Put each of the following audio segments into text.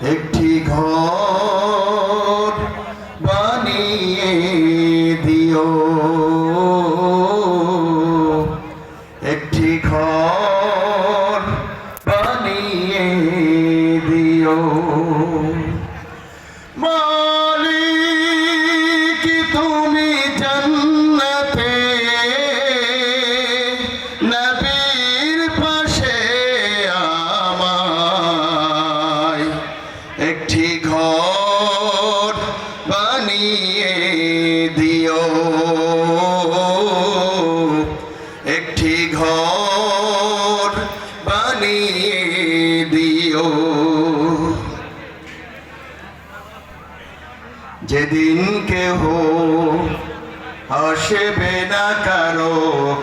একটি ঘর বানিয়ে দিও, একটি ঘর বানিয়ে দিও। মালিক তুমি জান্নাতে নবীর পাশে আমায় একটি ঘর বানিয়ে দিও, একটি ঘর বানিয়ে দিও। যেদিন কেহ আসবে না কারো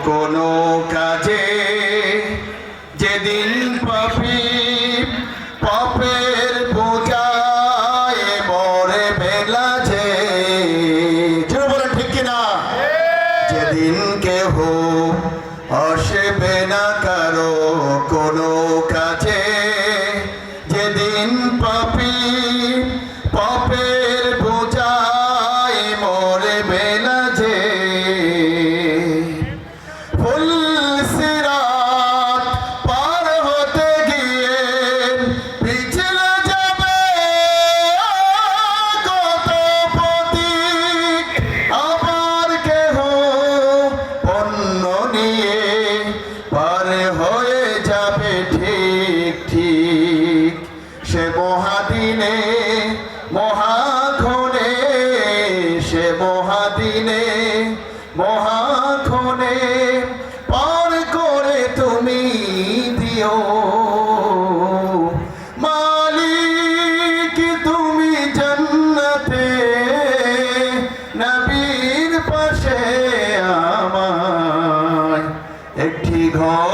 কোনো কাজে, যেদিন পাপী পাপের বোঝায় মরে বেলা যে, বলে ঠিক কিনা? যেদিন কেহ আসবে না কারো কোনো কাজে, যেদিন পাপী পাপের বোঝায় মরে বেলা যে, ফুল সিরাত পার হতে গিয়ে পিছলে যাবে কত পথিক, আবার কেহ পণ্য নিয়ে পার হয়ে যাবে ঠিক ঠিক। সে মহাদিনে মহাক্ষণে, সে মহাদিনে মহাক্ষণে পার করে তুমি দিও। মালিক তুমি জান্নাতে নবীর পাশে আমায় একটি ঘর